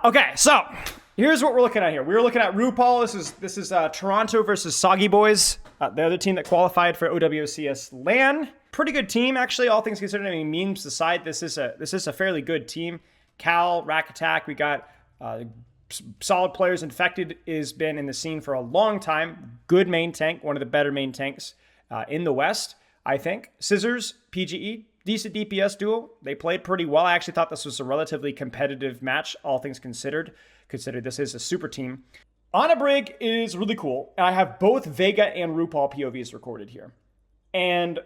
Okay, so here's what we're looking at here. We were looking at Rupal. This is Toronto versus Soggy Boys, the other team that qualified for OWCS LAN. Pretty good team, actually, all things considered. I mean, memes aside, this is a fairly good team. Cal, Rack Attack, we got solid players. Infected has been in the scene for a long time. Good main tank, one of the better main tanks in the West, I think. Scissors, PGE, decent DPS duo. They played pretty well. I actually thought this was a relatively competitive match, all things considered. Considered this is a super team. Ana Brig is really cool. I have both Vega and Rupal POVs recorded here. And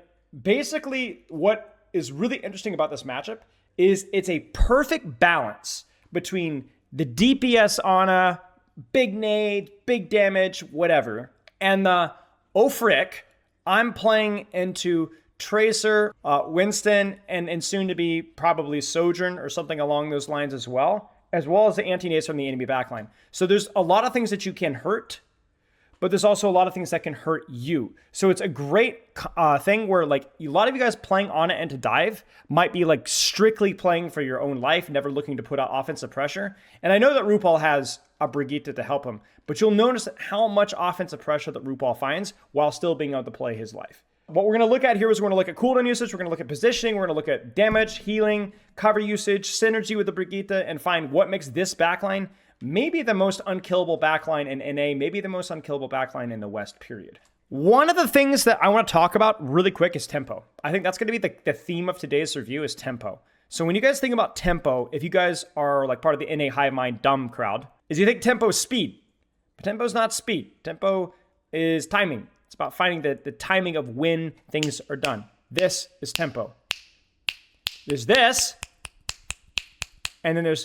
basically what is really interesting about this matchup is it's a perfect balance between the DPS Ana, big nade, big damage, whatever, and the, oh frick, I'm playing into Tracer, Winston, and soon to be probably Sojourn or something along those lines as well as the anti-nades from the enemy backline. So there's a lot of things that you can hurt, but there's also a lot of things that can hurt you. So it's a great thing where like a lot of you guys playing on it and to dive might be like strictly playing for your own life, never looking to put out offensive pressure. And I know that Rupal has a Brigitte to help him, but you'll notice how much offensive pressure that Rupal finds while still being able to play his life. What we're going to look at here is we're going to look at cooldown usage, we're going to look at positioning, we're going to look at damage, healing, cover usage, synergy with the Brigitte, and find what makes this backline maybe the most unkillable backline in NA, maybe the most unkillable backline in the West, period. One of the things that I want to talk about really quick is tempo. I think that's going to be the theme of today's review is tempo. So when you guys think about tempo, if you guys are like part of the NA hive mind dumb crowd, is you think tempo is speed. But tempo is not speed. Tempo is timing. It's about finding the timing of when things are done. This is tempo. There's this, and then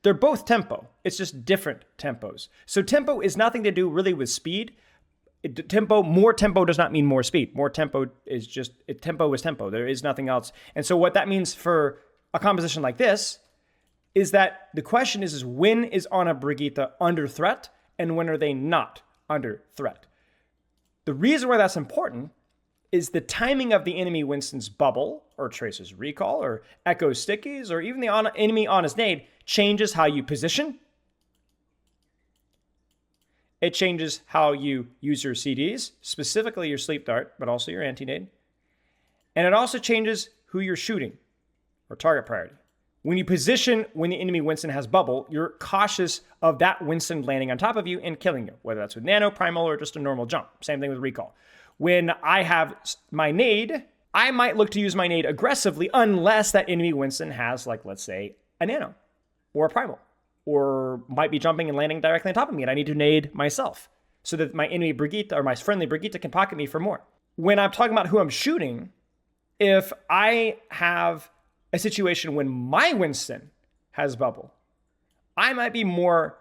they're both tempo. It's just different tempos. So tempo is nothing to do really with speed. More tempo does not mean more speed. More tempo is just, tempo is tempo. There is nothing else. And so what that means for a composition like this is that the question is when is Ana Brigitte under threat and when are they not under threat? The reason why that's important is the timing of the enemy Winston's bubble or Tracer's recall or Echo stickies or even the enemy Ana's nade changes how you position. It changes how you use your CDs, specifically your sleep dart, but also your anti-nade. And it also changes who you're shooting or target priority. When you position when the enemy Winston has bubble, you're cautious of that Winston landing on top of you and killing you, whether that's with nano, primal, or just a normal jump. Same thing with recall. When I have my nade, I might look to use my nade aggressively unless that enemy Winston has, like, let's say, a nano or a primal, or might be jumping and landing directly on top of me, and I need to nade myself so that my enemy Brigitte or my friendly Brigitte can pocket me for more. When I'm talking about who I'm shooting, if I have a situation when my Winston has bubble, I might be more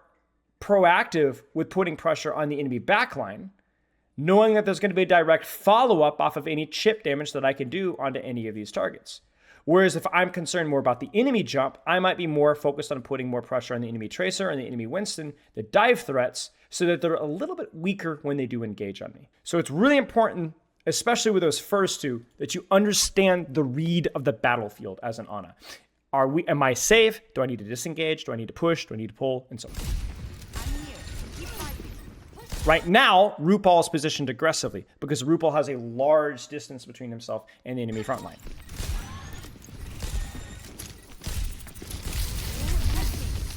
proactive with putting pressure on the enemy backline, knowing that there's going to be a direct follow-up off of any chip damage that I can do onto any of these targets. Whereas if I'm concerned more about the enemy jump, I might be more focused on putting more pressure on the enemy Tracer and the enemy Winston, the dive threats, so that they're a little bit weaker when they do engage on me. So it's really important, especially with those first two, that you understand the read of the battlefield as an Ana. Am I safe? Do I need to disengage? Do I need to push? Do I need to pull? And so on. Right now, Rupal is positioned aggressively because Rupal has a large distance between himself and the enemy front line.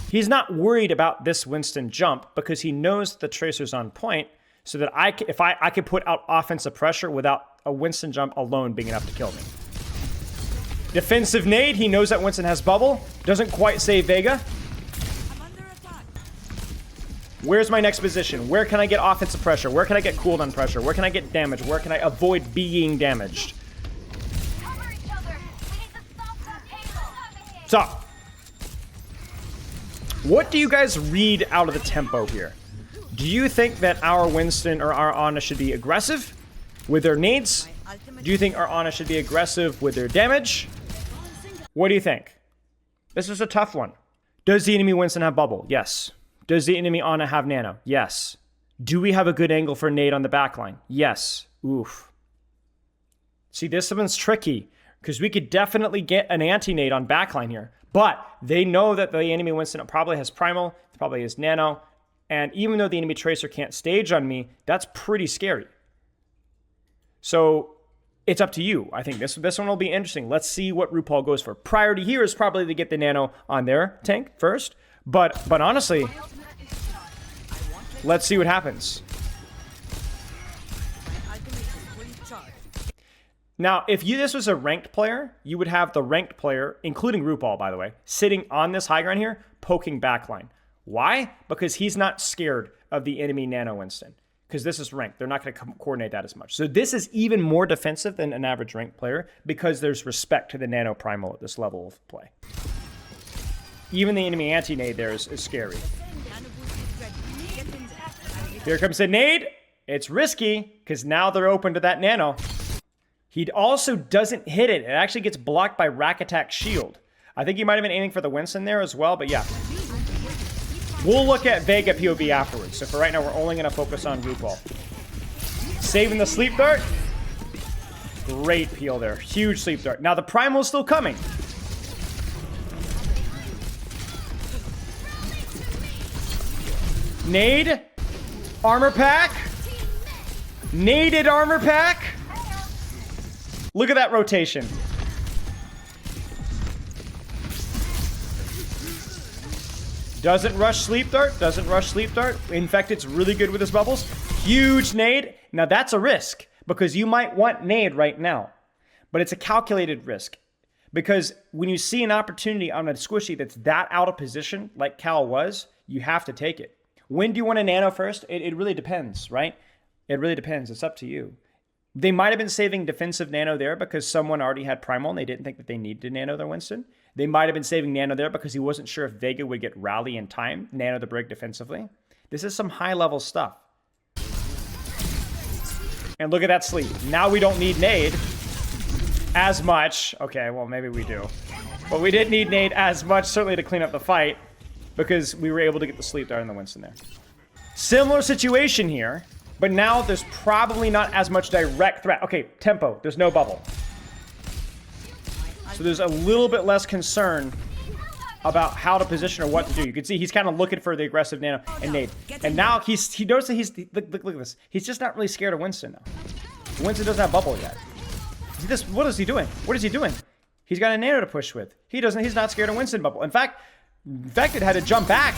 He's not worried about this Winston jump because he knows the Tracer's on point, so that I could put out offensive pressure without a Winston jump alone being enough to kill me. Defensive nade, he knows that Winston has bubble. Doesn't quite save Vega. Where's my next position? Where can I get offensive pressure? Where can I get cooldown pressure? Where can I get damage? Where can I avoid being damaged? So, what do you guys read out of the tempo here? Do you think that our Winston or our Ana should be aggressive with their nades? Do you think our Ana should be aggressive with their damage? What do you think? This is a tough one. Does the enemy Winston have bubble? Yes. Does the enemy Ana have nano? Yes. Do we have a good angle for nade on the backline? Yes. Oof. See, this one's tricky because we could definitely get an anti-nade on backline here, But they know that the enemy Winston probably has Primal, probably has Nano, and even though the enemy Tracer can't stage on me, that's pretty scary. So it's up to you. I think this one will be interesting. Let's see what Rupal goes for. Priority here is probably to get the Nano on their tank first. But honestly, let's see what happens. Now, if this was a ranked player, you would have the ranked player, including Rupal, by the way, sitting on this high ground here, poking backline. Why? Because he's not scared of the enemy Nano Winston. Because this is ranked. They're not going to coordinate that as much. So this is even more defensive than an average ranked player because there's respect to the Nano Primal at this level of play. Even the enemy anti-nade there is scary. Here comes the nade. It's risky because now they're open to that Nano. He also doesn't hit it. It actually gets blocked by Rack Attack Shield. I think he might have been aiming for the Winston there as well, but yeah. We'll look at Vega POV afterwards. So for right now, we're only going to focus on Rupal. Saving the sleep dart. Great peel there. Huge sleep dart. Now the Primal's still coming. Nade. Armor pack. Naded armor pack. Look at that rotation. Doesn't rush sleep dart. Doesn't rush sleep dart. In fact, it's really good with his bubbles. Huge nade. Now that's a risk because you might want nade right now. But it's a calculated risk. Because when you see an opportunity on a squishy that's that out of position, like Cal was, you have to take it. When do you want a Nano first? It really depends, right? It really depends. It's up to you. They might have been saving defensive Nano there because someone already had Primal and they didn't think that they needed to Nano their Winston. They might have been saving Nano there because he wasn't sure if Vega would get Rally in time, Nano the Brig defensively. This is some high-level stuff. And look at that sleep. Now we don't need nade as much. Okay, well, maybe we do. But we didn't need nade as much, certainly to clean up the fight, because we were able to get the sleep dart and the Winston there. Similar situation here, but now there's probably not as much direct threat. Okay, tempo. There's no bubble. So there's a little bit less concern about how to position or what to do. You can see he's kind of looking for the aggressive Nano and nade. And now he knows that look at this. He's just not really scared of Winston now. Winston doesn't have bubble yet. See this? What is he doing? What is he doing? He's got a Nano to push with. He's not scared of Winston bubble. In fact, it had to jump back.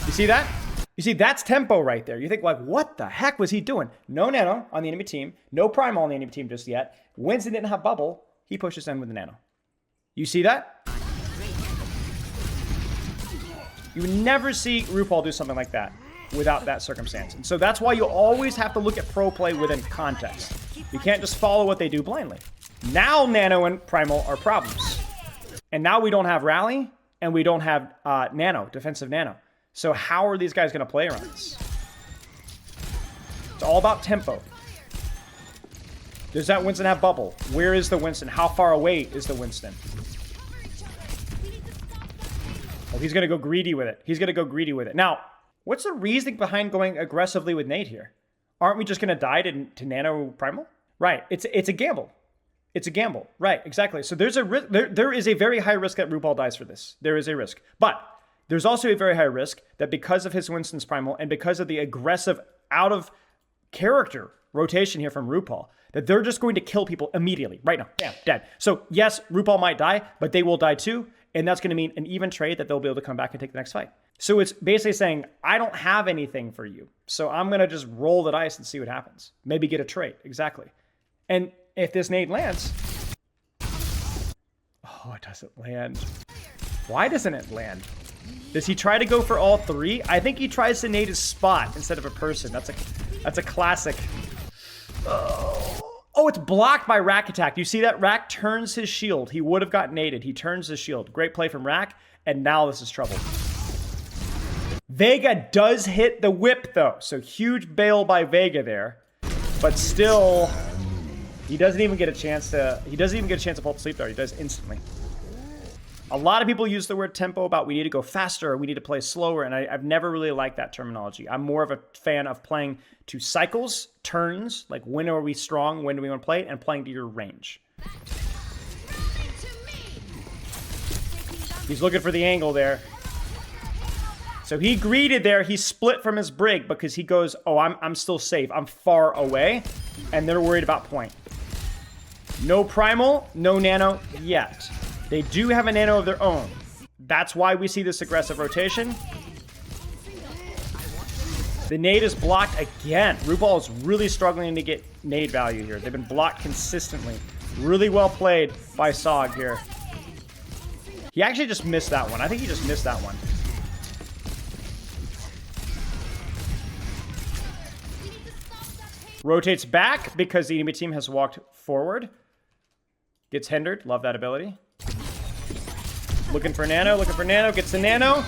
You see that? You see, that's tempo right there. You think, like, what the heck was he doing? No Nano on the enemy team. No Primal on the enemy team just yet. Winston didn't have bubble. He pushes in with the Nano. You see that? You would never see Rupal do something like that without that circumstance. And so that's why you always have to look at pro play within context. You can't just follow what they do blindly. Now Nano and Primal are problems. And now we don't have Rally, and we don't have Nano, defensive Nano. So how are these guys going to play around this? It's all about tempo. Does that Winston have bubble? Where is the Winston? How far away is the Winston? Oh, he's going to go greedy with it. He's going to go greedy with it. Now, what's the reasoning behind going aggressively with nade here? Aren't we just going to die to Nano Primal? Right. It's a gamble. It's a gamble. Right, exactly. So there's a there is a very high risk that Rupal dies for this. There is a risk. But there's also a very high risk that because of his Winston's Primal and because of the aggressive out of character rotation here from Rupal, that they're just going to kill people immediately, right now. Bam, dead. So yes, Rupal might die, but they will die too. And that's going to mean an even trade that they'll be able to come back and take the next fight. So it's basically saying, I don't have anything for you. So I'm going to just roll the dice and see what happens. Maybe get a trade. Exactly. And if this nade lands... Oh, it doesn't land. Why doesn't it land? Does he try to go for all three? I think he tries to nade his spot instead of a person. That's a classic. Oh, it's blocked by Rack Attack. You see that? Rack turns his shield. He would have got naded. He turns his shield. Great play from Rack, and now this is trouble. Vega does hit the whip, though. So huge bail by Vega there. But still, he doesn't even get a chance to pull up sleep dart. He does instantly. A lot of people use the word tempo about we need to go faster or we need to play slower, and I've never really liked that terminology. I'm more of a fan of playing to cycles, turns, like when are we strong, when do we want to play, and playing to your range. He's looking for the angle there. So he greeted there. He split from his Brig because he goes, oh, I'm still safe. I'm far away. And they're worried about point. No Primal, no Nano yet. They do have a Nano of their own. That's why we see this aggressive rotation. The nade is blocked again. Rupal is really struggling to get nade value here. They've been blocked consistently. Really well played by Sog here. He actually just missed that one. I think he just missed that one. Rotates back because the enemy team has walked forward. Gets hindered. Love that ability. Looking for Nano. Looking for Nano. Gets the Nano.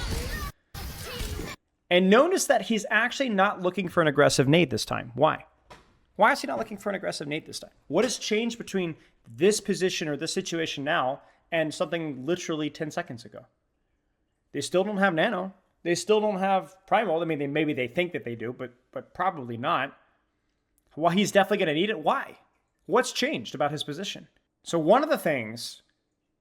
And notice that he's actually not looking for an aggressive nade this time. Why? Why is he not looking for an aggressive nade this time? What has changed between this position or this situation now and something literally 10 seconds ago? They still don't have Nano. They still don't have Primal. I mean, maybe they think that they do, but probably not. Well, he's definitely going to need it. Why? What's changed about his position? So one of the things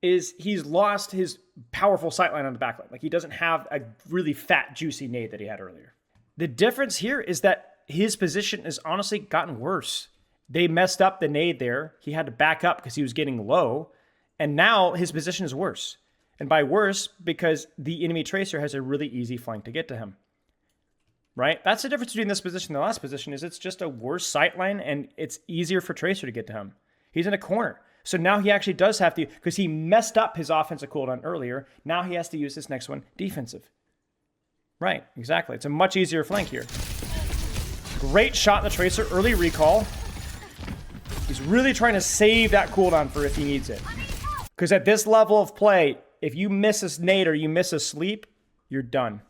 is he's lost his powerful sightline on the backline. Like, he doesn't have a really fat, juicy nade that he had earlier. The difference here is that his position has honestly gotten worse. They messed up the nade there. He had to back up because he was getting low. And now his position is worse. And by worse, because the enemy Tracer has a really easy flank to get to him. Right? That's the difference between this position and the last position, is it's just a worse sightline and it's easier for Tracer to get to him. He's in a corner. So now he actually does have to, because he messed up his offensive cooldown earlier, now he has to use this next one defensive. Right, exactly. It's a much easier flank here. Great shot in the Tracer, early recall. He's really trying to save that cooldown for if he needs it. Because at this level of play, if you miss a nade or you miss a sleep, you're done.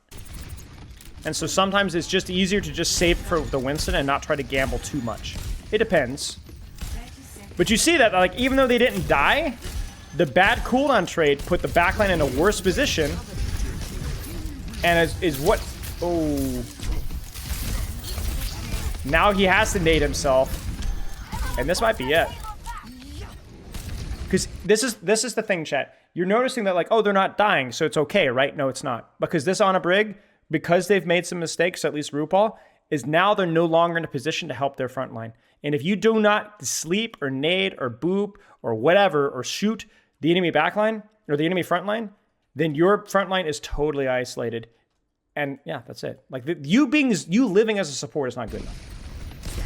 And so sometimes it's just easier to just save for the Winston and not try to gamble too much. It depends. But you see that, like, even though they didn't die, the bad cooldown trade put the backline in a worse position. And is what... Oh. Now he has to nade himself. And this might be it. Because this is the thing, chat. You're noticing that, like, oh, they're not dying, so it's okay, right? No, it's not. Because this on a Brig, because they've made some mistakes, at least Rupal, is now they're no longer in a position to help their front line. And if you do not sleep or nade or boop or whatever or shoot the enemy backline or the enemy front line, then your front line is totally isolated. And yeah, that's it. Like, you living as a support is not good enough.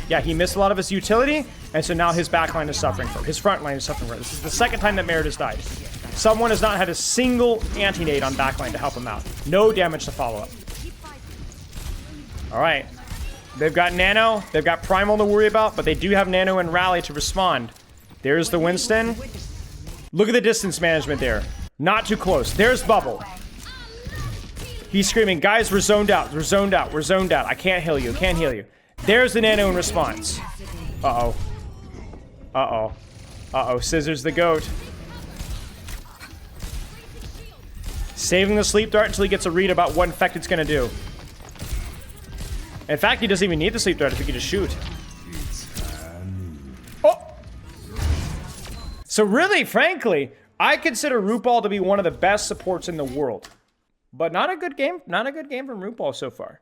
Yeah, he missed a lot of his utility, and so now his backline is suffering from it. His front line is suffering from it. This is the second time that Merit has died. Someone has not had a single anti-nade on backline to help him out. No damage to follow up. All right. They've got Nano. They've got Primal to worry about, but they do have Nano and Rally to respond. There's the Winston. Look at the distance management there. Not too close. There's Bubble. He's screaming, guys, we're zoned out. We're zoned out. We're zoned out. I can't heal you. Can't heal you. There's the Nano in response. Uh-oh. Uh-oh. Uh-oh. Scissors the goat. Saving the sleep dart until he gets a read about what effect it's going to do. In fact, he doesn't even need the sleep dart if he can just shoot. Oh! So really, frankly, I consider Rupal to be one of the best supports in the world. But not a good game. Not a good game from Rupal so far.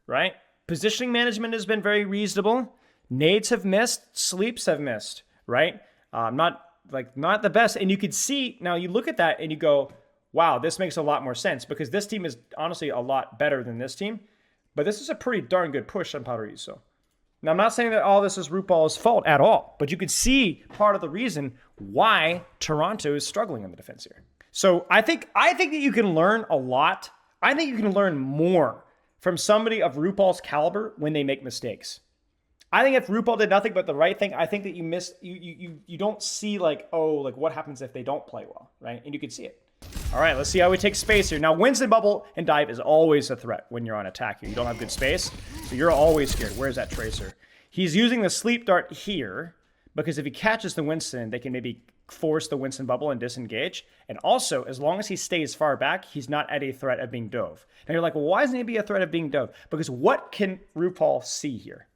Right? Positioning management has been very reasonable. Nades have missed. Sleeps have missed. Right? Not the best. And you could see, now you look at that and you go, wow, this makes a lot more sense. Because this team is honestly a lot better than this team. But this is a pretty darn good push on Paraiso. Now, I'm not saying that all this is Rupal's fault at all, but you could see part of the reason why Toronto is struggling in the defense here. So I think that you can learn a lot. I think you can learn more from somebody of Rupal's caliber when they make mistakes. I think if Rupal did nothing but the right thing, I think that you don't see like, oh, like what happens if they don't play well, right? And you can see it. All right, let's see how we take space here. Now, Winston Bubble and Dive is always a threat when you're on attack here. You don't have good space, so you're always scared. Where's that Tracer? He's using the Sleep Dart here, because if he catches the Winston, they can maybe force the Winston Bubble and disengage. And also, as long as he stays far back, he's not at a threat of being dove. Now, you're like, well, why isn't he be a threat of being dove? Because what can Rupal see here?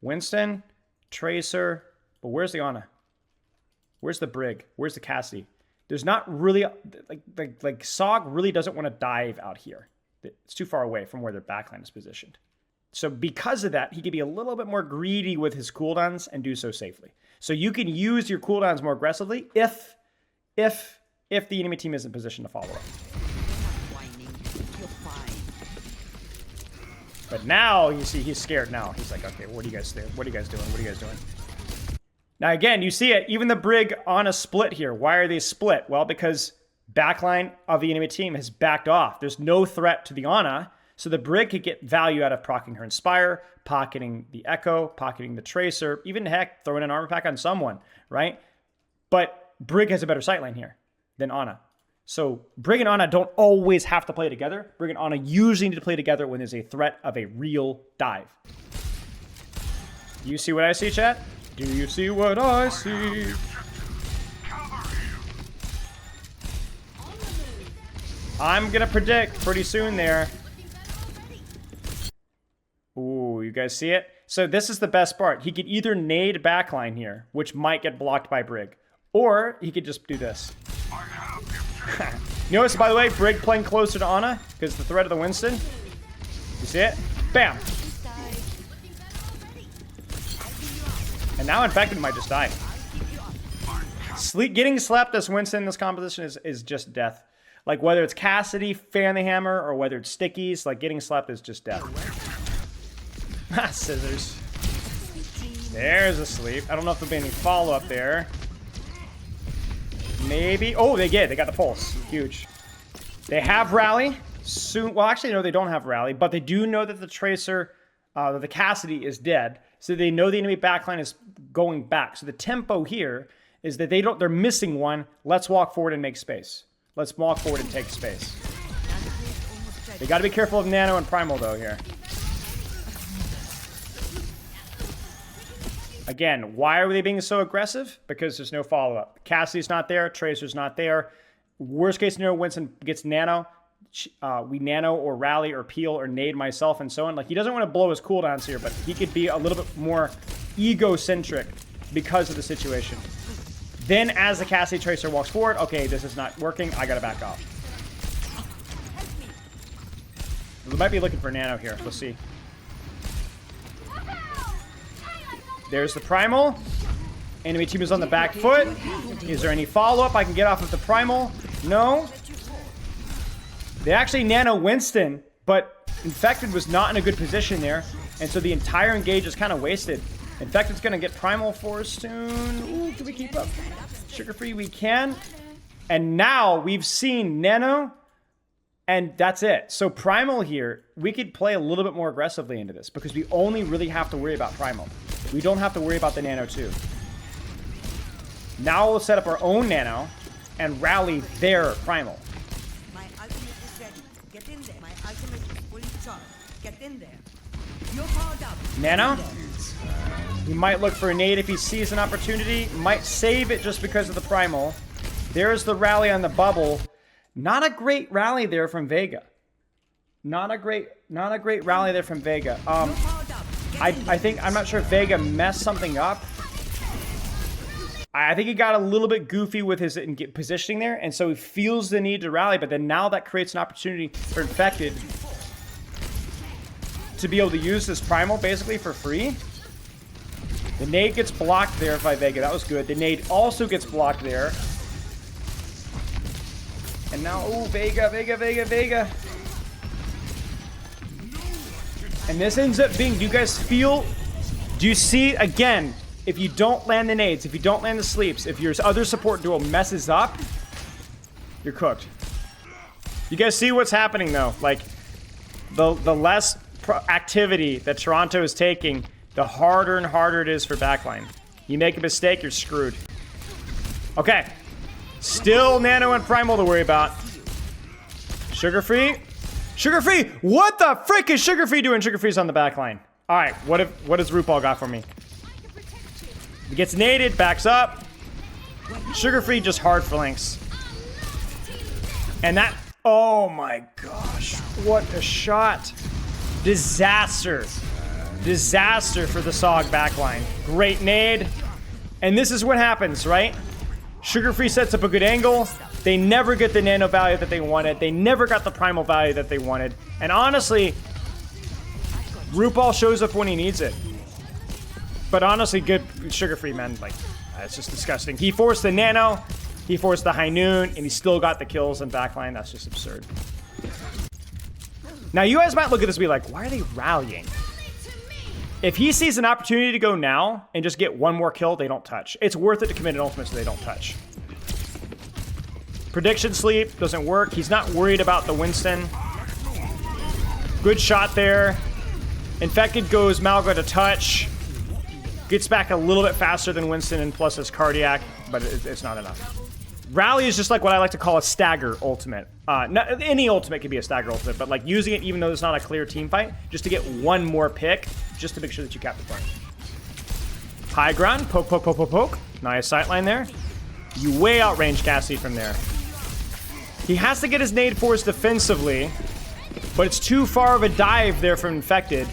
Winston, Tracer, but where's the Ana? Where's the Brig? Where's the Cassidy? There's not really, like Sog really doesn't want to dive out here. It's too far away from where their backline is positioned. So because of that, he can be a little bit more greedy with his cooldowns and do so safely. So you can use your cooldowns more aggressively if the enemy team isn't positioned to follow up. But now you see he's scared now. He's like, okay, what are you guys doing? What are you guys doing? What are you guys doing? Now again, you see it, even the Brig on a split here. Why are they split? Well, because backline of the enemy team has backed off. There's no threat to the Ana, so the Brig could get value out of proccing her Inspire, pocketing the Echo, pocketing the Tracer, even heck, throwing an armor pack on someone, right? But Brig has a better sightline here than Ana. So Brig and Ana don't always have to play together. Brig and Ana usually need to play together when there's a threat of a real dive. You see what I see, chat? Do you see what I see? I'm gonna predict pretty soon there. Ooh, you guys see it? So this is the best part. He could either nade backline here, which might get blocked by Brig, or he could just do this. Notice, by the way, Brig playing closer to Ana because the threat of the Winston. You see it? Bam! And now Infected might just die. Getting slapped as Winston in this composition is just death. Like whether it's Cassidy, Fan the Hammer, or whether it's Stickies, like getting slapped is just death. Scissors. There's a sleep. I don't know if there'll be any follow-up there. Maybe. Oh, they get it. They got the pulse. Huge. They have rally soon. Well, actually, no, they don't have rally, but they do know that the Tracer, the Cassidy is dead. So they know the enemy backline is going back. So the tempo here is that they're missing one. Let's walk forward and make space. Let's walk forward and take space. They got to be careful of Nano and Primal though here. Again, why are they being so aggressive? Because there's no follow-up. Cassidy's not there. Tracer's not there. Worst case scenario, Winston gets Nano. We Nano or Rally or Peel or Nade myself and so on. Like, he doesn't want to blow his cooldowns here, but he could be a little bit more egocentric because of the situation. Then as the Cassidy Tracer walks forward, okay, this is not working. I got to back off. We might be looking for Nano here. Let's see. There's the Primal. Enemy team is on the back foot. Is there any follow-up I can get off of the Primal? No. They actually Nano Winston, but Infected was not in a good position there. And so the entire engage is kind of wasted. Infected's going to get Primal Force soon. Ooh, can we keep up? Sugar Free, we can. And now we've seen Nano, and that's it. So Primal here, we could play a little bit more aggressively into this because we only really have to worry about Primal. We don't have to worry about the Nano too. Now we'll set up our own Nano and rally their Primal. My ultimate is ready. Get in there. My ultimate is fully charged. Get in there. You're powered up. Nano? He might look for a nade if he sees an opportunity. Might save it just because of the Primal. There's the rally on the bubble. Not a great rally there from Vega. Not a great rally there from Vega. I think, I'm not sure if Vega messed something up. I think he got a little bit goofy with his positioning there, and so he feels the need to rally, but then now that creates an opportunity for Infected to be able to use this Primal basically for free. The nade gets blocked there by Vega. That was good. The nade also gets blocked there. And now, oh, Vega. And this ends up being, do you see, again, if you don't land the nades, if you don't land the sleeps, if your other support duo messes up, you're cooked. You guys see what's happening though? Like, the less activity that Toronto is taking, the harder and harder it is for backline. You make a mistake, you're screwed. Okay. Still Nano and Primal to worry about. Sugar Free? Sugar Free! What the frick is Sugar Free doing? Sugar Free's on the back line. Alright, what does Rupal got for me? He gets naded, backs up. Sugar Free just hard flanks. And that, oh my gosh, what a shot. Disaster. Disaster for the Sog backline. Great nade. And this is what happens, right? Sugar Free sets up a good angle. They never get the nano value that they wanted. They never got the primal value that they wanted. And honestly, Rupal shows up when he needs it. But honestly, good Sugar Free, man. Like, it's just disgusting. He forced the nano, he forced the high noon, and he still got the kills in backline. That's just absurd. Now, you guys might look at this and be like, why are they rallying? If he sees an opportunity to go now and just get one more kill, they don't touch. It's worth it to commit an ultimate so they don't touch. Prediction sleep doesn't work. He's not worried about the Winston. Good shot there. Infected goes Malga to touch. Gets back a little bit faster than Winston and plus his cardiac, but it's not enough. Rally is just like what I like to call a stagger ultimate. Any ultimate can be a stagger ultimate, but like using it even though it's not a clear team fight, just to get one more pick, just to make sure that you cap the point. High ground, poke, poke, poke, poke, poke. Nice sightline there. You way outrange Cassie from there. He has to get his nade force defensively, but it's too far of a dive there from Infected.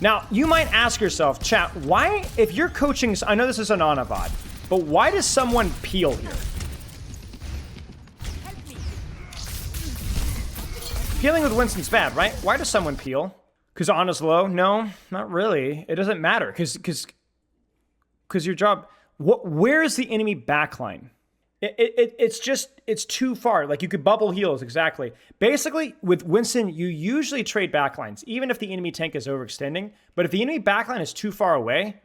Now, you might ask yourself, chat, why, if you're coaching, I know this is an Anavad, but why does someone peel here? Peeling with Winston's bad, right? Why does someone peel? Because Ana's low? No, not really. It doesn't matter, because your job, where is the enemy backline? It's too far. Like, you could bubble heals, exactly. Basically, with Winston, you usually trade backlines, even if the enemy tank is overextending. But if the enemy backline is too far away,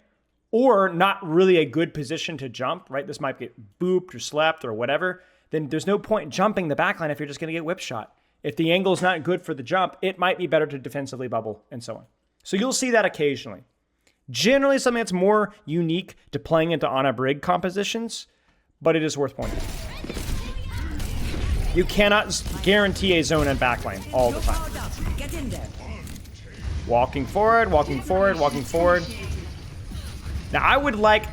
or not really a good position to jump, right? This might get booped or slept or whatever, then there's no point in jumping the backline if you're just going to get whip shot. If the angle is not good for the jump, it might be better to defensively bubble and so on. So you'll see that occasionally. Generally, something that's more unique to playing into Ana Brig compositions, but it is worth pointing. You cannot guarantee a zone and backline all the time. Walking forward, walking forward, walking forward. Now, I would like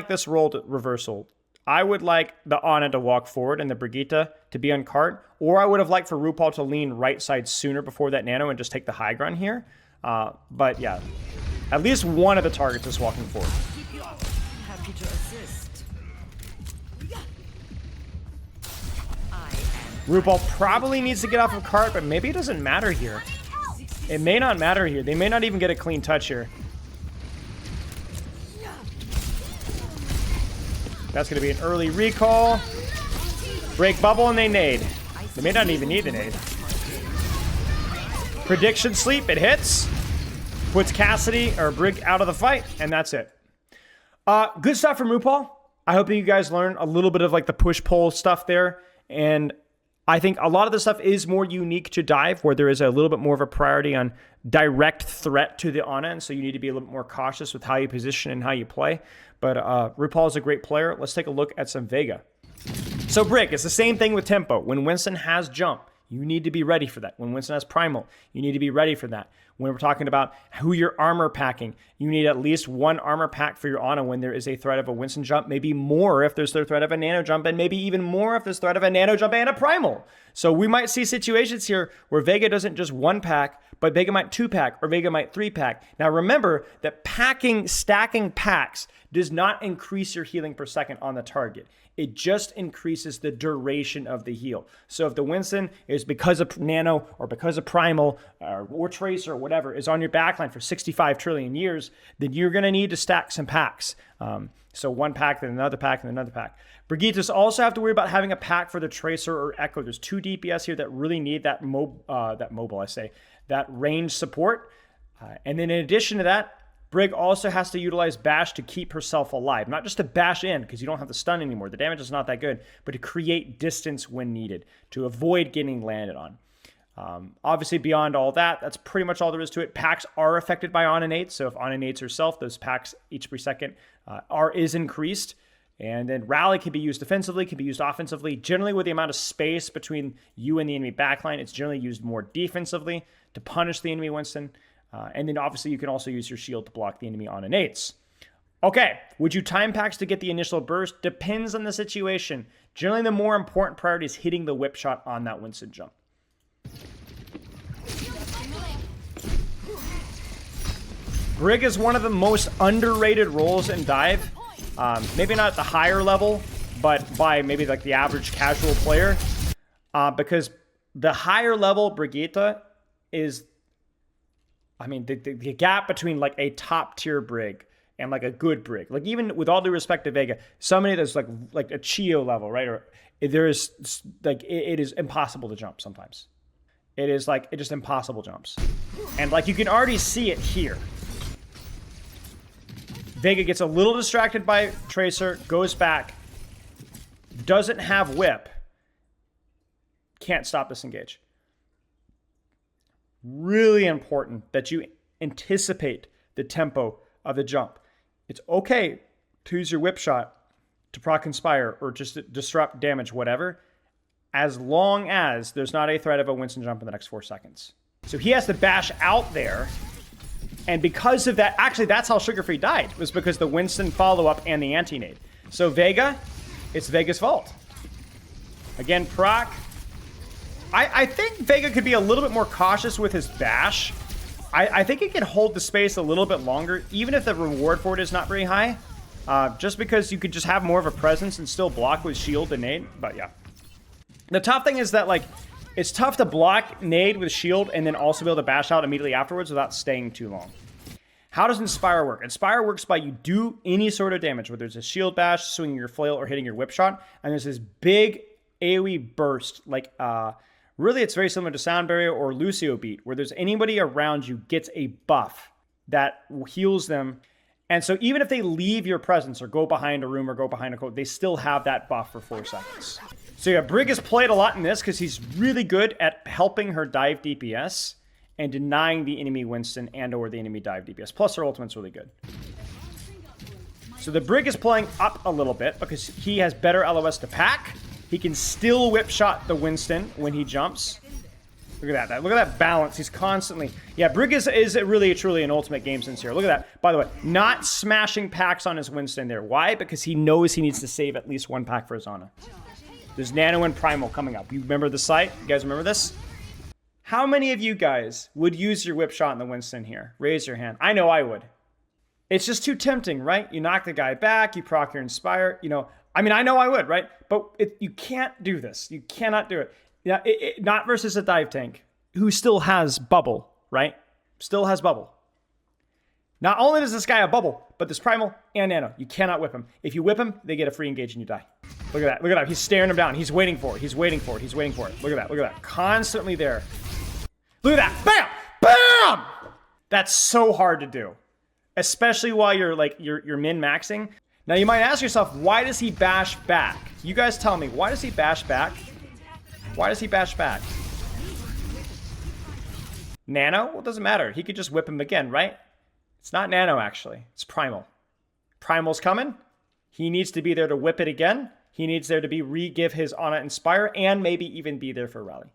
this role to reversal. I would like the Ana to walk forward and the Brigitte to be on cart, or I would have liked for Rupal to lean right side sooner before that nano and just take the high ground here. But yeah, at least one of the targets is walking forward. Happy to assist. Rupal probably needs to get off of cart, but maybe it doesn't matter here. It may not matter here. They may not even get a clean touch here. That's going to be an early recall. Break bubble and they nade. They may not even need the nade. Prediction sleep, it hits. Puts Cassidy or Brig out of the fight, and that's it. Good stuff from Rupal. I hope that you guys learn a little bit of like the push-pull stuff there. And I think a lot of the stuff is more unique to dive, where there is a little bit more of a priority on direct threat to the Ana, and so you need to be a little bit more cautious with how you position and how you play. But Rupal is a great player. Let's take a look at some Vega. So Brig, it's the same thing with tempo. When Winston has jump, you need to be ready for that. When Winston has primal, you need to be ready for that. When we're talking about who you're armor packing, you need at least one armor pack for your Ana when there is a threat of a Winston jump, maybe more if there's the threat of a nano jump, and maybe even more if there's threat of a nano jump and a primal. So we might see situations here where Vega doesn't just one pack, but Vega might two pack or Vega might three pack. Now remember that stacking packs does not increase your healing per second on the target. It just increases the duration of the heal. So if the Winston is because of nano or because of primal or tracer or whatever is on your backline for 65 trillion years, then you're going to need to stack some packs. So one pack, then another pack, and another pack. Brigitte also have to worry about having a pack for the tracer or echo. There's two DPS here that really need that that range support. And then in addition to that, Brig also has to utilize bash to keep herself alive. Not just to bash in, because you don't have the stun anymore. The damage is not that good, but to create distance when needed, to avoid getting landed on. Obviously, beyond all that, that's pretty much all there is to it. Packs are affected by Ana nades, so if Ana nades herself, those packs each per second is increased. And then rally can be used defensively, can be used offensively. Generally, with the amount of space between you and the enemy backline, it's generally used more defensively to punish the enemy Winston. And then obviously you can also use your shield to block the enemy on nades. Okay, would you time packs to get the initial burst? Depends on the situation. Generally, the more important priority is hitting the whip shot on that Winston jump. Brig is one of the most underrated roles in dive. Maybe not at the higher level, but by maybe like the average casual player. Because the higher level Brigitte is, I mean, the gap between like a top tier Brig and like a good Brig, like even with all due respect to Vega, somebody that's like a Chio level, right? Or there is like, it is impossible to jump sometimes. It is like, it just impossible jumps. And like, you can already see it here. Vega gets a little distracted by Tracer, goes back, doesn't have whip, can't stop this engage. Really important that you anticipate the tempo of the jump. It's okay to use your whip shot to proc inspire or just to disrupt damage, whatever, as long as there's not a threat of a Winston jump in the next 4 seconds. So he has to bash out there. And because of that, actually, that's how Sugar Free died, was because the Winston follow-up and the anti-nade. So Vega, it's Vega's fault. Again, proc. I think Vega could be a little bit more cautious with his bash. I think he can hold the space a little bit longer, even if the reward for it is not very high. Just because you could just have more of a presence and still block with shield and nade. But yeah. The tough thing is that, like, it's tough to block nade with shield and then also be able to bash out immediately afterwards without staying too long. How does Inspire work? Inspire works by you do any sort of damage, whether it's a shield bash, swinging your flail, or hitting your whip shot. And there's this big AoE burst, like, really, it's very similar to Sound Barrier or Lucio Beat, where there's anybody around you gets a buff that heals them. And so even if they leave your presence or go behind a room or go behind a coat, they still have that buff for 4 seconds. So yeah, Brig has played a lot in this because he's really good at helping her dive DPS and denying the enemy Winston and or the enemy dive DPS. Plus her ultimate's really good. So the Brig is playing up a little bit because he has better LOS to pack. He can still whip shot the Winston when he jumps. Look at that. Look at that balance. He's constantly... Yeah, Brig is really, truly an ultimate game sense here. Look at that. By the way, not smashing packs on his Winston there. Why? Because he knows he needs to save at least 1 pack for his Ana. There's Nano and Primal coming up. You remember the site? You guys remember this? How many of you guys would use your whip shot in the Winston here? Raise your hand. I know I would. It's just too tempting, right? You knock the guy back. You proc your Inspire. You know... I mean, I know I would, right? But you can't do this. You cannot do it. Yeah, not versus a dive tank who still has bubble, right? Still has bubble. Not only does this guy have bubble, but this Primal and Nano. You cannot whip him. If you whip him, they get a free engage and you die. Look at that. Look at that. He's staring him down. He's waiting for it. He's waiting for it. He's waiting for it. Look at that. Look at that. Constantly there. Look at that. Bam! Bam! That's so hard to do. Especially while you're like you're min-maxing. Now you might ask yourself, why does he bash back? You guys tell me, why does he bash back? Why does he bash back? Nano? Well, it doesn't matter. He could just whip him again, right? It's not Nano, actually. It's Primal. Primal's coming. He needs to be there to whip it again. He needs there to be re-give his Ana Inspire and maybe even be there for rally.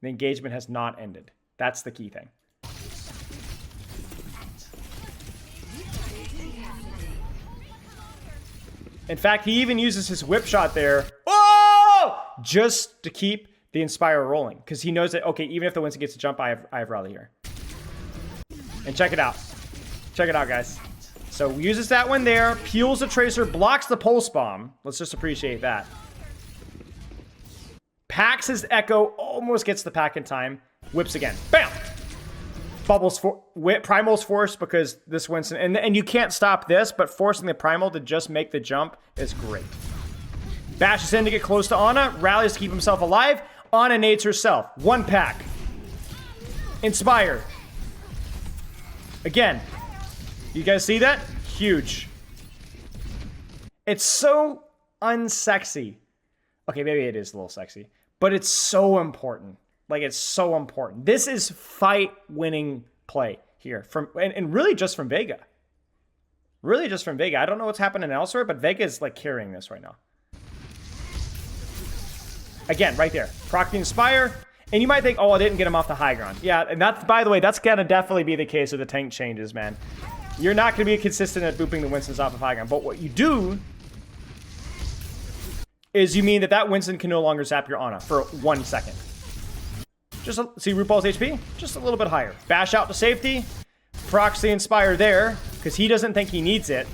The engagement has not ended. That's the key thing. In fact, he even uses his whip shot there, just to keep the Inspire rolling. Because he knows that, okay, even if the Winston gets a jump, I have rally here. And check it out. Check it out, guys. So uses that one there, peels the Tracer, blocks the Pulse Bomb. Let's just appreciate that. Packs his Echo, almost gets the pack in time. Whips again. Bam! Bubbles for Primal's forced because this Winston, and you can't stop this, but forcing the Primal to just make the jump is great. Bashes in to get close to Ana, rallies to keep himself alive. Ana nades herself. 1 pack. Inspire. Again. You guys see that? Huge. It's so unsexy. Okay, maybe it is a little sexy, but it's so important. Like, it's so important. This is fight-winning play here. And really just from Vega. Really just from Vega. I don't know what's happening elsewhere, but Vega is, like, carrying this right now. Again, right there. Proc the Inspire. And you might think, oh, I didn't get him off the high ground. Yeah, and that's, by the way, that's going to definitely be the case with the tank changes, man. You're not going to be consistent at booping the Winstons off of high ground. But what you do is you mean that Winston can no longer zap your Ana for 1 second. Just see RuPaul's HP? Just a little bit higher. Bash out to safety. Procs the Inspire there, because he doesn't think he needs it.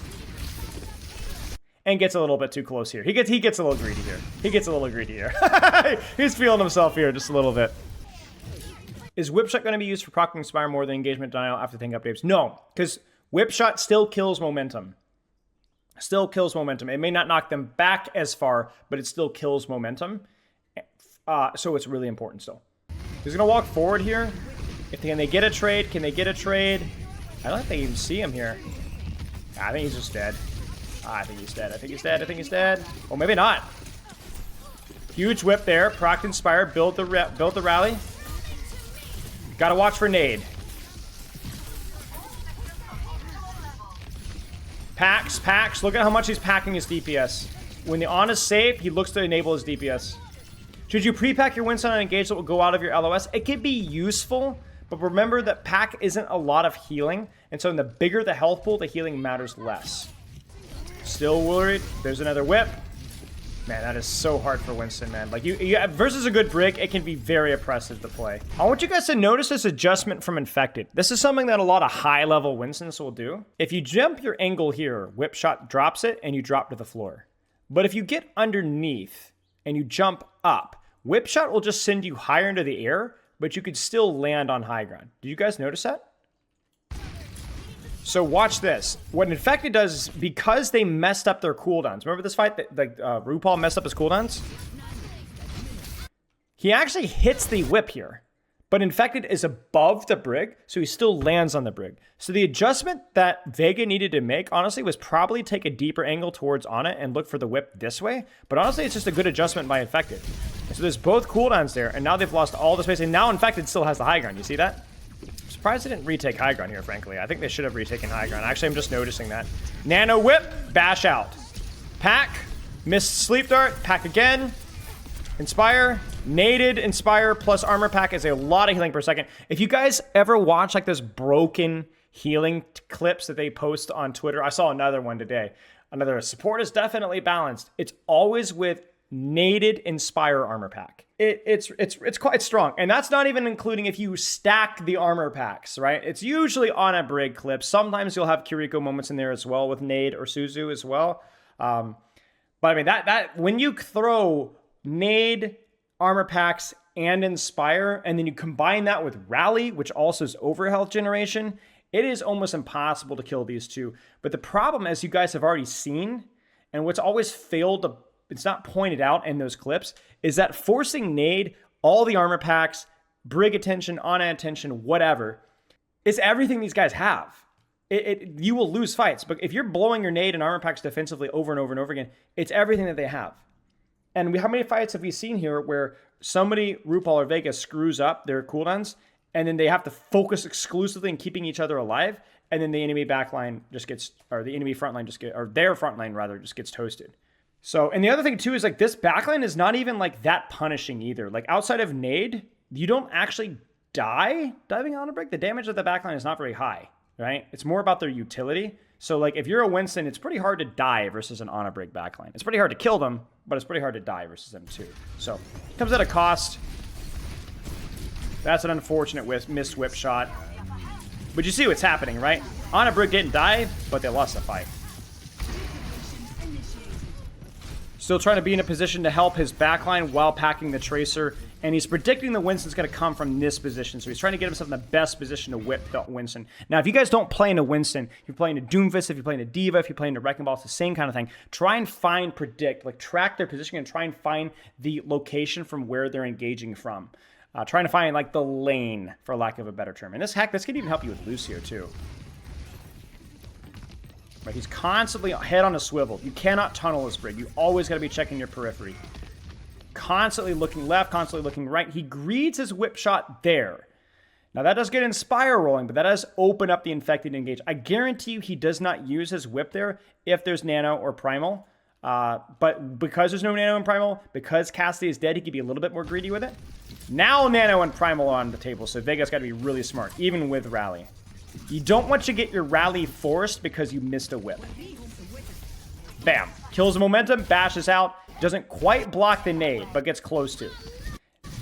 And gets a little bit too close here. He gets a little greedy here. He's feeling himself here just a little bit. Is Whip Shot going to be used for proc Inspire more than engagement denial after thing updates? No, because Whip Shot still kills momentum. It may not knock them back as far, but it still kills momentum. So it's really important still. He's going to walk forward here. Can they get a trade? Can they get a trade? I don't think they even see him here. I think he's just dead. I think he's dead. Oh, maybe not. Huge whip there. Proc Inspire. Build the rally. Gotta watch for nade. Packs. Look at how much he's packing his DPS. When the on is safe, he looks to enable his DPS. Should you pre-pack your Winston on engage that will go out of your LOS? It can be useful, but remember that pack isn't a lot of healing, and so in the bigger the health pool, the healing matters less. Still worried. There's another whip. Man, that is so hard for Winston, man. Like, you versus a good Brig, it can be very oppressive to play. I want you guys to notice this adjustment from Infected. This is something that a lot of high-level Winstons will do. If you jump your angle here, Whip Shot drops it, and you drop to the floor. But if you get underneath and you jump up, Whip Shot will just send you higher into the air, but you could still land on high ground. Did you guys notice that? So watch this. What Infected does is, because they messed up their cooldowns. Remember this fight that Rupal messed up his cooldowns? He actually hits the whip here. But Infected is above the Brig, so he still lands on the Brig. So the adjustment that Vega needed to make, honestly, was probably take a deeper angle towards Ana and look for the whip this way. But honestly, it's just a good adjustment by Infected. So there's both cooldowns there, and now they've lost all the space. And now Infected still has the high ground. You see that? I'm surprised they didn't retake high ground here, frankly. I think they should have retaken high ground. Actually, I'm just noticing that. Nano whip, bash out. Pack, missed sleep dart, pack again. Inspire, naded Inspire plus armor pack is a lot of healing per second. If you guys ever watch like this broken healing clips that they post on Twitter, I saw another one today. Another support is definitely balanced. It's always with naded Inspire armor pack. It's quite strong, and that's not even including if you stack the armor packs, right? It's usually on a Brig clip. Sometimes you'll have Kiriko moments in there as well with nade or Suzu as well. But I mean that when you throw nade, armor packs, and Inspire, and then you combine that with Rally, which also is overhealth generation, it is almost impossible to kill these two. But the problem, as you guys have already seen, and what's always failed to, it's not pointed out in those clips, is that forcing nade, all the armor packs, Brig attention, Ana attention, whatever, is everything these guys have. You will lose fights, but if you're blowing your nade and armor packs defensively over and over and over again, it's everything that they have. And how many fights have we seen here where somebody, Rupal or Vega, screws up their cooldowns, and then they have to focus exclusively on keeping each other alive, and then the enemy backline just gets, or the enemy frontline just get, or their frontline rather, just gets toasted. So, and the other thing too is like this backline is not even like that punishing either. Like outside of nade, you don't actually die diving on a Brig. The damage of the backline is not very high, right? It's more about their utility. So like if you're a Winston, it's pretty hard to die versus an Ana Brig backline. It's pretty hard to kill them, but it's pretty hard to die versus them too. So it comes at a cost. That's an unfortunate missed whip shot. But you see what's happening, right? Ana Brig didn't die, but they lost the fight. Still trying to be in a position to help his backline while packing the Tracer. And he's predicting the Winston's going to come from this position. So he's trying to get himself in the best position to whip the Winston. Now, if you guys don't play in a Winston, if you're playing a Doomfist, if you're playing a Diva, if you're playing a Wrecking Ball, it's the same kind of thing. Try and predict, like track their position and try and find the location from where they're engaging from. Trying to find like the lane, for lack of a better term. And this can even help you with Lucio too. Right, he's constantly head on a swivel. You cannot tunnel this Brig. You always got to be checking your periphery. Constantly looking left, constantly looking right. He greeds his whip shot there. Now that does get Inspire rolling, but that does open up the Infected engage. I guarantee you he does not use his whip there if there's Nano or Primal. But because there's no Nano and Primal, because Cassidy is dead, he can be a little bit more greedy with it. Now Nano and Primal on the table, so Vega's got to be really smart, even with Rally. You don't want to get your Rally forced because you missed a whip. Bam. Kills the momentum, bashes out. Doesn't quite block the nade, but gets close to.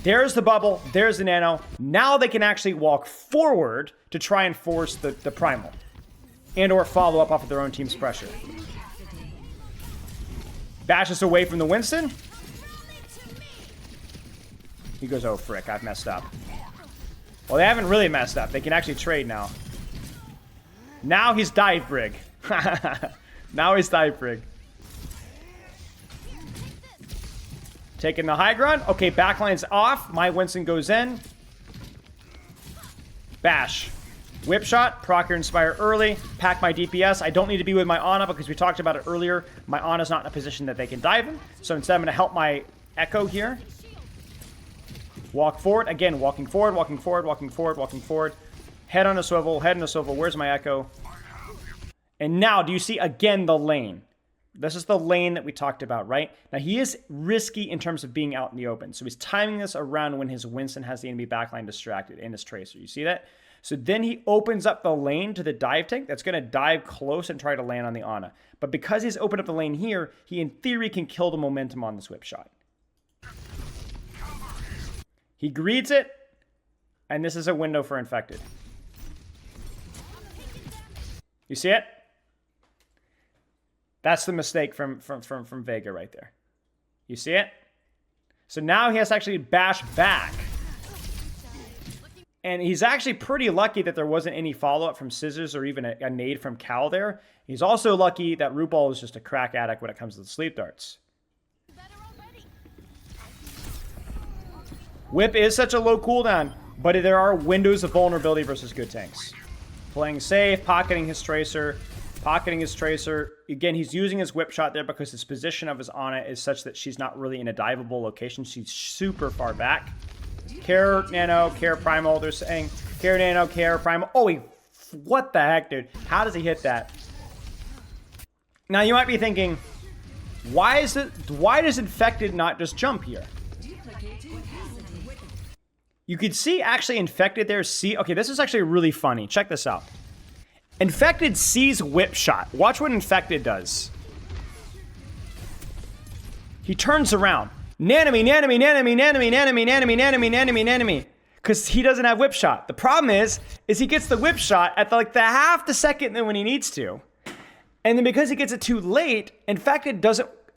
There's the bubble. There's the nano. Now they can actually walk forward to try and force the primal. And or follow up off of their own team's pressure. Bash us away from the Winston. He goes, oh frick, I've messed up. Well, they haven't really messed up. They can actually trade now. Now he's dive brig. Now he's dive brig. Taking the high ground. Okay, backline's off. My Winston goes in. Bash. Whip shot. Proc your Inspire early. Pack my DPS. I don't need to be with my Ana because we talked about it earlier. My Ana's not in a position that they can dive in. So instead I'm going to help my Echo here. Walk forward. Again, walking forward, walking forward, walking forward, walking forward. Head on a swivel, head on a swivel. Where's my Echo? And now, do you see again the lane? This is the lane that we talked about, right? Now, he is risky in terms of being out in the open. So he's timing this around when his Winston has the enemy backline distracted and his Tracer. You see that? So then he opens up the lane to the dive tank that's going to dive close and try to land on the Ana. But because he's opened up the lane here, he in theory can kill the momentum on this whip shot. He greets it, and this is a window for Infected. You see it? That's the mistake from Vega right there. You see it? So now he has to actually bash back. And he's actually pretty lucky that there wasn't any follow-up from Scissors or even a nade from Cal there. He's also lucky that Rupal is just a crack addict when it comes to the sleep darts. Whip is such a low cooldown, but there are windows of vulnerability versus good tanks. Playing safe, pocketing his Tracer. Again, he's using his whip shot there because his position of his Ana is such that she's not really in a diveable location. She's super far back. Care Nano, Care Primal, they're saying. Care Nano, Care Primal. Oh, what the heck, dude? How does he hit that? Now, you might be thinking, why does Infected not just jump here? You could see actually Infected there. Okay, this is actually really funny. Check this out. Infected sees whip shot. Watch what Infected does. He turns around. Nanami, nanami, nanami, nanami, nanami, nanami, nanami, nanami, nanami. Because he doesn't have whip shot. The problem is he gets the whip shot at the half the second than when he needs to. And then because he gets it too late, Infected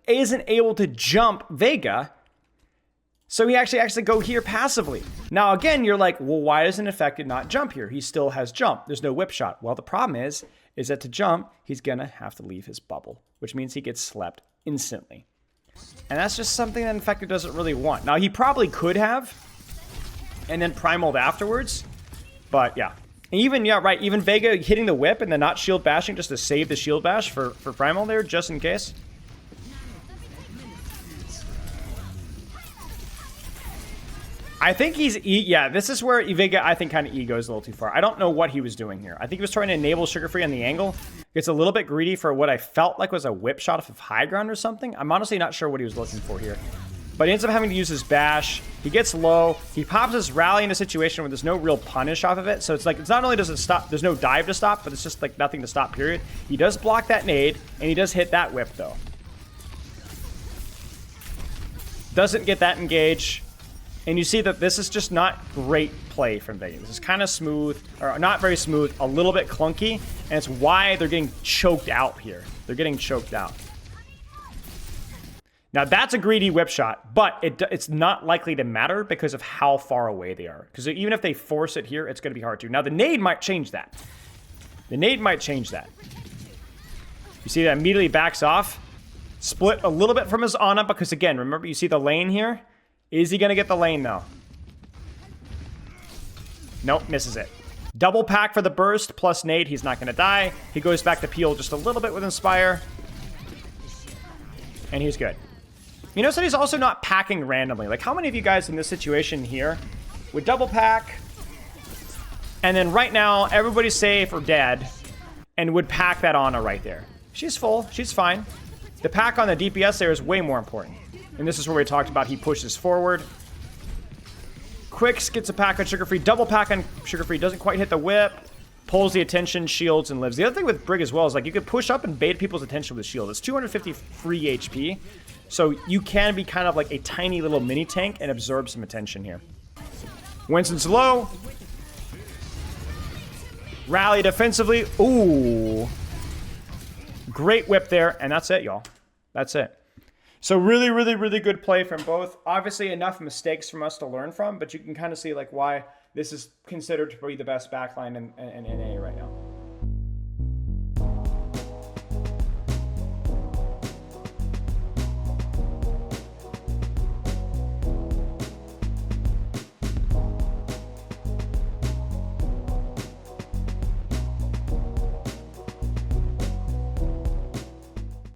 isn't able to jump Vega. So he actually has to go here passively. Now, again, you're like, well, why doesn't Infected not jump here? He still has jump. There's no whip shot. Well, the problem is that to jump, he's going to have to leave his bubble, which means he gets slept instantly. And that's just something that Infected doesn't really want. Now, he probably could have, and then primaled afterwards. But, yeah. Even Vega hitting the whip and then not shield bashing just to save the shield bash for primal there, just in case. I think this is where Vega, I think, kind of goes a little too far. I don't know what he was doing here. I think he was trying to enable Sugar Free on the angle. Gets a little bit greedy for what I felt like was a whip shot off of high ground or something. I'm honestly not sure what he was looking for here. But he ends up having to use his bash. He gets low. He pops his rally in a situation where there's no real punish off of it. So it's like, it's not only does it stop, there's no dive to stop, but it's just like nothing to stop, period. He does block that nade, and he does hit that whip, though. Doesn't get that engage. And you see that this is just not great play from Vega. This is kind of smooth, or not very smooth, a little bit clunky, and it's why they're getting choked out here. They're getting choked out. Now, that's a greedy whip shot, but it's not likely to matter because of how far away they are. Because even if they force it here, it's going to be hard to. Now, the nade might change that. The nade might change that. You see that immediately backs off. Split a little bit from his Ana because, again, remember, you see the lane here? Is he going to get the lane, though? Nope, misses it. Double pack for the burst, plus nade. He's not going to die. He goes back to peel just a little bit with Inspire. And he's good. You notice that he's also not packing randomly. Like, how many of you guys in this situation here would double pack, and then right now, everybody's safe or dead, and would pack that Ana right there? She's full. She's fine. The pack on the DPS there is way more important. And this is where we talked about he pushes forward. Quicks gets a pack on Sugar Free. Double pack on Sugar Free. Doesn't quite hit the whip. pulls the attention, shields, and lives. The other thing with Brig as well is like you could push up and bait people's attention with shield. It's 250 free HP, so you can be kind of like a tiny little mini tank and absorb some attention here. Winston's low. Rally defensively. Ooh. Great whip there, and that's it, y'all. That's it. So really, really, really good play from both. Obviously, enough mistakes from us to learn from, but you can kind of see like why this is considered to be the best backline in NA right now.